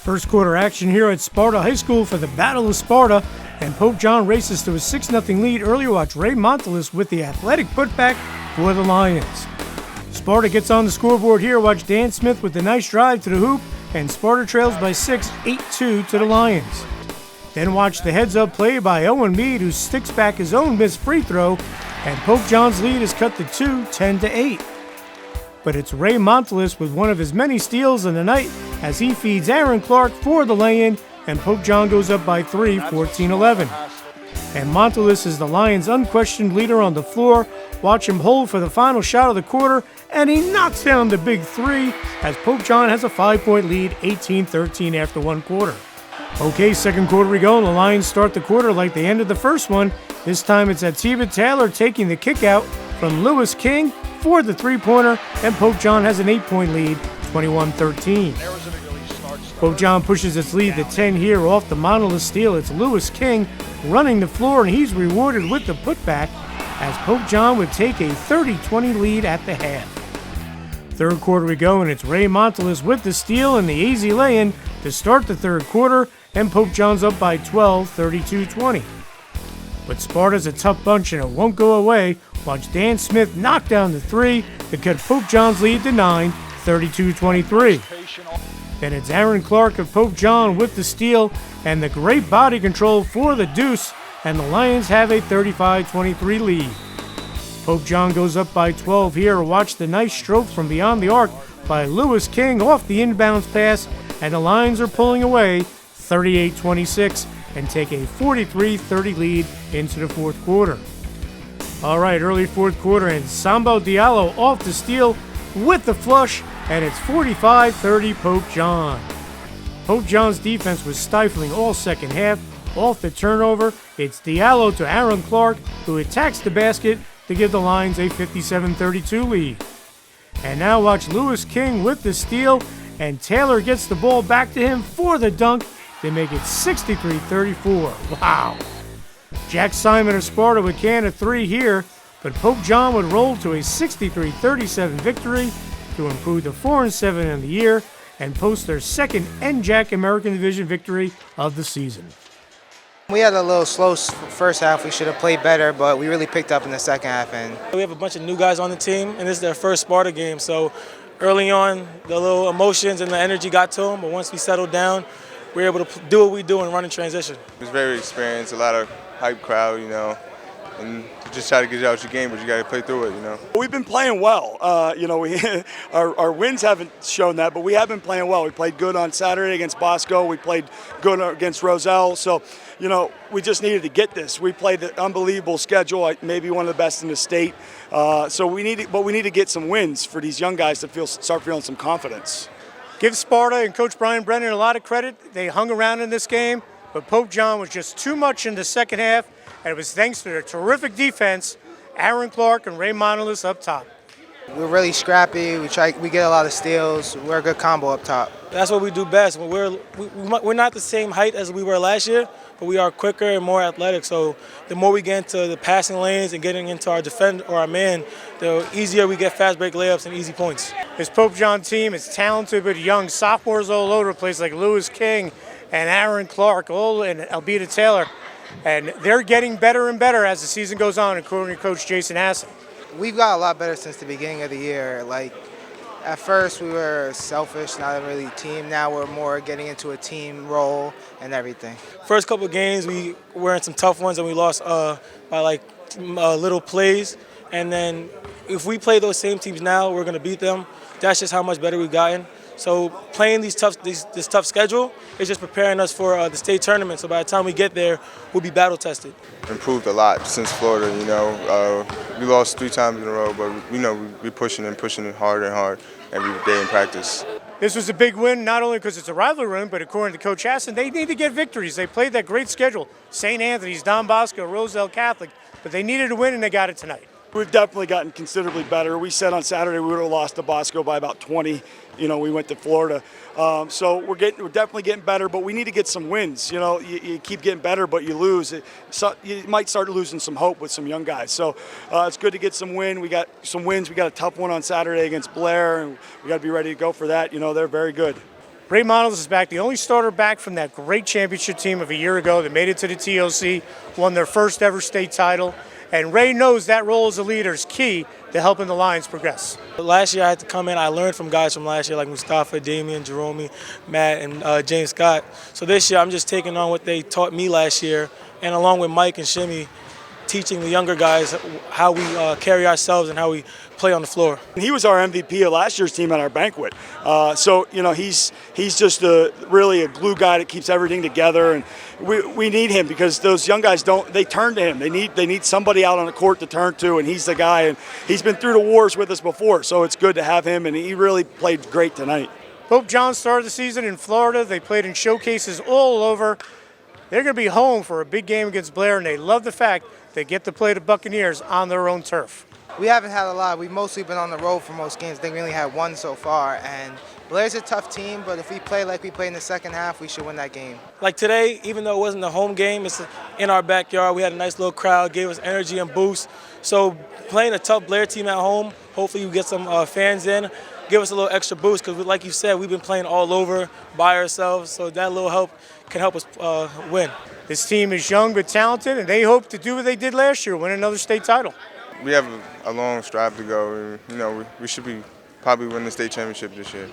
First quarter action here at Sparta High School for the Battle of Sparta, and Pope John races to a 6-0 lead. Earlier, watch Ray Montalis with the athletic putback for the Lions. Sparta gets on the scoreboard here. Watch Dan Smith with the nice drive to the hoop, and Sparta trails by 6, 8-2 to the Lions. Then watch the heads-up play by Owen Mead, who sticks back his own missed free throw, and Pope John's lead is cut to 2, 10-8. But it's Ray Montalis with one of his many steals in the night as he feeds Aaron Clark for the lay-in, and Pope John goes up by 3, 14-11. And Montalis is the Lions' unquestioned leader on the floor. Watch him hold for the final shot of the quarter, and he knocks down the big three as Pope John has a 5-point lead, 18-13 after one quarter. Okay, second quarter we go, and the Lions start the quarter like they ended the first one. This time it's Atiba Taylor taking the kick out from Lewis King for the three-pointer, and Pope John has an 8-point lead, 21-13. Pope John pushes its lead to 10 here off the Monolith steal. It's Lewis King running the floor, and he's rewarded with the putback as Pope John would take a 30-20 lead at the half. Third quarter we go, and it's Ray Montalis with the steal and the easy lay-in to start the third quarter, and Pope John's up by 12, 32-20. But Sparta's a tough bunch, and it won't go away. Watch Dan Smith knock down the three to cut Pope John's lead to 9, 32-23. Then it's Aaron Clark of Pope John with the steal and the great body control for the deuce, and the Lions have a 35-23 lead. Pope John goes up by 12 here. Watch the nice stroke from beyond the arc by Lewis King off the inbounds pass, and the Lions are pulling away 38-26 and take a 43-30 lead into the fourth quarter. All right, early fourth quarter, and Sambo Diallo off the steal with the flush, and it's 45-30 Pope John. Pope John's defense was stifling all second half. Off the turnover, it's Diallo to Aaron Clark, who attacks the basket to give the Lions a 57-32 lead. And now watch Lewis King with the steal, and Taylor gets the ball back to him for the dunk. They make it 63-34. Wow. Jack Simon of Sparta would can a three here, but Pope John would roll to a 63-37 victory to improve to 4-7 in the year and post their second NJAC American Division victory of the season. We had a little slow first half. We should have played better, but we really picked up in the second half. And we have a bunch of new guys on the team, and this is their first Sparta game. So early on, the little emotions and the energy got to them, but once we settled down, we were able to do what we do and run in transition. It was very experienced, a lot of hype crowd, and just try to get out your game, but you got to play through it, We've been playing well. Our wins haven't shown that, but we have been playing well. We played good on Saturday against Bosco. We played good against Roselle. So, we just needed to get this. We played an unbelievable schedule, maybe one of the best in the state. So we need to get some wins for these young guys to start feeling some confidence. Give Sparta and Coach Brian Brennan a lot of credit. They hung around in this game, but Pope John was just too much in the second half, and it was thanks to their terrific defense, Aaron Clark and Ray Montalis up top. we're really scrappy. We get a lot of steals. We're a good combo up top. That's what we do best. We're not the same height as we were last year, but we are quicker and more athletic. So the more we get into the passing lanes and getting into our defend or our man, the easier we get fast break layups and easy points. This Pope John team is talented but young. Sophomores all over the place like Lewis King and Aaron Clark, and Albita Taylor. And they're getting better and better as the season goes on, according to Coach Jason Hassan. We've got a lot better since the beginning of the year. At first we were selfish, not a really team. Now we're more getting into a team role and everything. First couple of games we were in some tough ones and we lost by little plays. And then if we play those same teams now, we're going to beat them. That's just how much better we've gotten. So playing this tough schedule is just preparing us for the state tournament. So by the time we get there, we'll be battle tested. Improved a lot since Florida. We lost 3 times in a row, but we're pushing it harder and hard every day in practice. This was a big win, not only because it's a rivalry win, but according to Coach Hassan, they need to get victories. They played that great schedule: St. Anthony's, Don Bosco, Roselle Catholic, but they needed a win and they got it tonight. We've definitely gotten considerably better. We said on Saturday we would have lost to Bosco by about 20. We went to Florida. So we're definitely getting better, but we need to get some wins. You keep getting better, but you lose. You might start losing some hope with some young guys. So it's good to get some win. We got some wins. We got a tough one on Saturday against Blair, and we got to be ready to go for that. They're very good. Ray Monolith is back, the only starter back from that great championship team of a year ago that made it to the TOC, won their first ever state title. And Ray knows that role as a leader is key to helping the Lions progress. Last year I had to come in. I learned from guys from last year like Mustafa, Damian, Jerome, Matt, and James Scott. So this year I'm just taking on what they taught me last year, and along with Mike and Shimmy, teaching the younger guys how we carry ourselves and how we play on the floor. He was our MVP of last year's team at our banquet. So you know he's just really a glue guy that keeps everything together, and we need him because those young guys they turn to him. They need somebody out on the court to turn to, and he's the guy. And he's been through the wars with us before, so it's good to have him. And he really played great tonight. Pope John started the season in Florida. They played in showcases all over. They're going to be home for a big game against Blair, and they love the fact they get to play the Buccaneers on their own turf. We haven't had a lot. We've mostly been on the road for most games. I think we only had one so far. And Blair's a tough team, but if we play like we played in the second half, we should win that game. Like today, even though it wasn't a home game, it's in our backyard. We had a nice little crowd, gave us energy and boost. So playing a tough Blair team at home, hopefully you get some fans in, give us a little extra boost because like you said, we've been playing all over by ourselves. So that little help can help us win. This team is young but talented, and they hope to do what they did last year, win another state title. We have a long strive to go. You know, we should be probably win the state championship this year.